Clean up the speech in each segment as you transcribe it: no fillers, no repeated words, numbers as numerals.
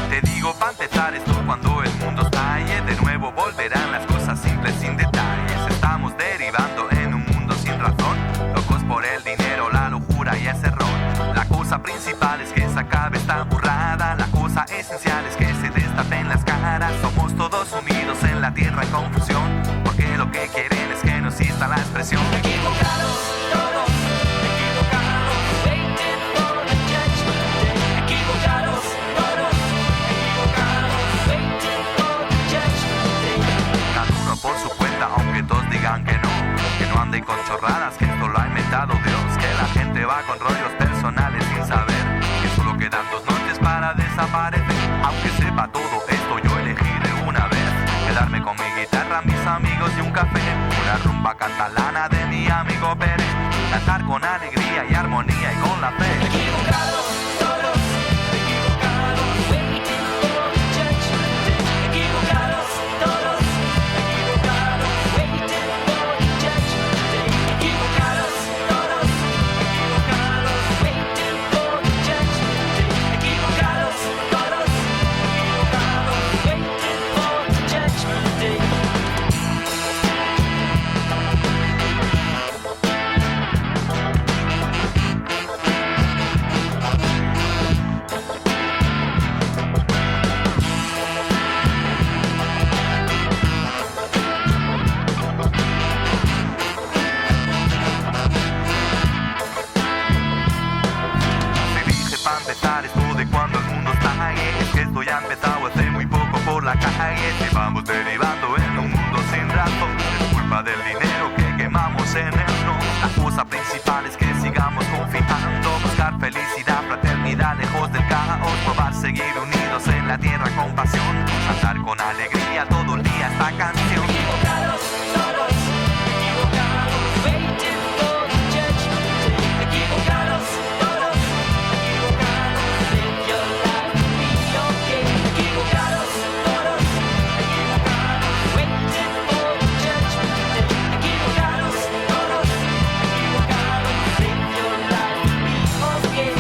Te digo pa' empezar esto cuando el mundo estalle, de nuevo volverán las cosas simples sin detalles. Estamos derivando en un mundo sin razón, locos por el dinero, la locura y ese error. La cosa principal es que se acabe esta burrada, la cosa esencial es que se destapen las caras. Somos todos unidos en la tierra en confusión, porque lo que quieren es que no exista la expresión. Equivocados todos, equivocados, waiting for the judgment day. Equivocados todos, equivocados, waiting for the judgment day. Cada uno por su cuenta, aunque todos digan que no anden con chorradas, que esto lo ha inventado Dios, que la gente va con rollos personales sin saber que solo quedan 2 noches para desaparecer. Aunque sepa todo esto, yo elegí de una vez quedarme con mi guitarra, mis amigos y un café, una rumba catalana de mi amigo Pérez, cantar con alegría y armonía y con la fe. Equivocados todos, equivocados, waiting for the judgment day. Equivocados todos, equivocados, waiting for the judgment day. Equivocados todos, equivocados, waiting for the judgment day. Equivocados todos, equivocados, waiting for the judgment day. Te dije pa' empezar esto de cuando el mundo está ahí, es que esto ya ha empezado hace muy poco por la calle. Y vamos derivando en un mundo sin razón, es culpa del dinero que quemamos en el no. La cosa principal es que sigamos confiando, buscar felicidad, fraternidad lejos del caos, probar seguir unidos en la tierra con pasión, cantar con alegría todo el día esta canción. Equivocados todos, equivocados, waiting for the judgment day. Equivocados todos, equivocados, live your life, be okay. Equivocados todos, equivocados, waiting for the judgment day. Equivocados todos, equivocados, live your life, be okay.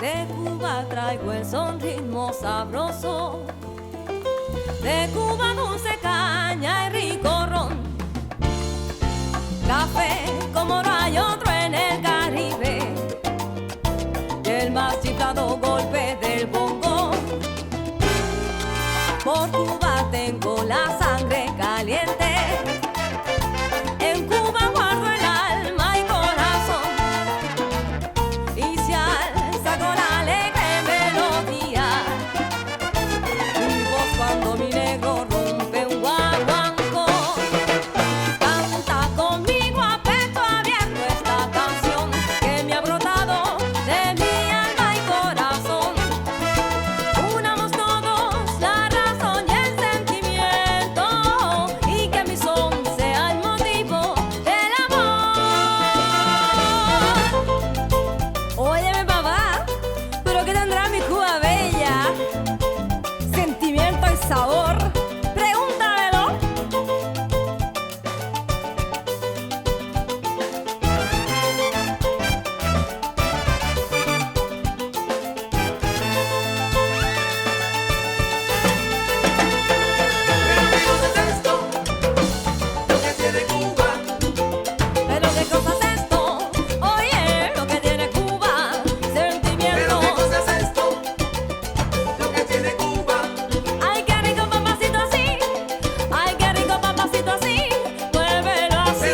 De Cuba traigo el son ritmo sabroso, de Cuba dulce caña y rico ron, café como no hay otro en el Caribe, y el más chiflado golpe del bongo. Por Cuba tengo la sangre caliente, en Cuba guardo el alma y corazón, y se alza con alegre melodía mi voz cuando mi negro rompe un guaguancó. Canta conmigo a pecho abierto esta canción que me ha brotado de mi alma y corazón. Unamos todos la razón y el sentimiento, y que mi son sea el motivo del amor. Óyeme, papá, pero ¿qué tendrá mi Cuba bella? Sentimiento y sabor, pregúntamelo. Pero qué cosa es esto, oye, lo que tiene Cuba, sentimiento. Ay, qué rico papacito así, ay, qué rico papacito así, muévelo así.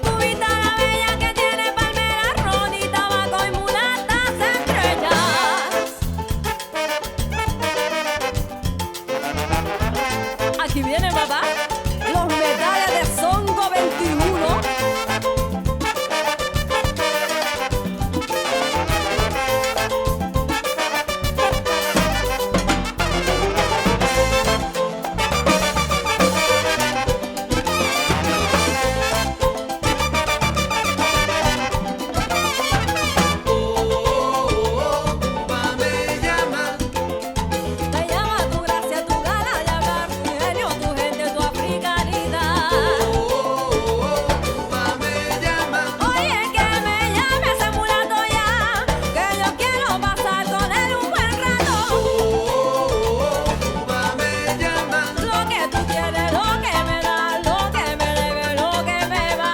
Cubita la bella que tiene palmeras, ron y tabaco y mulatas estrellas. Aquí viene, papá, los metales de Songo 21. Te llama tu gracia, tu gana de hablar, tu ingenio, tu gente, tu africanidad. Oye, que me llame ese mulato ya, que yo quiero pasar con él un buen rato. Lo que tú quieres, lo que me das, lo que me debes, lo que me va.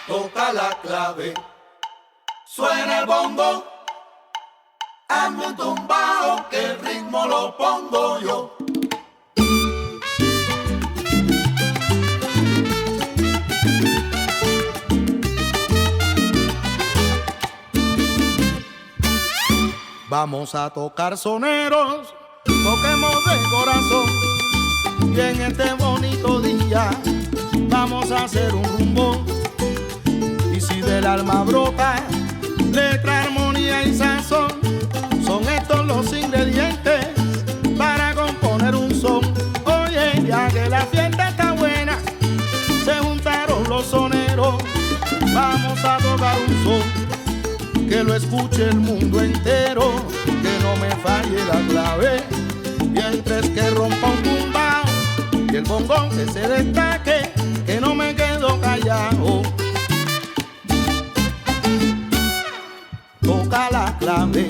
Toca la clave, suena el bongo, hazme un tumbao que el ritmo lo pongo yo. Vamos a tocar soneros, toquemos de corazón, y en este bonito día vamos a hacer un rumbo. Y si del alma brota letra, armonía y sazón, son estos los ingredientes para componer un son. Oye, ya que la fiesta está buena, se juntaron los soneros, vamos a tocar un son que lo escuche el mundo entero, que no me falle la clave, mientras que rompa un tumbao y el bongón que se destaque, que no me quedo callado. Toca la clave,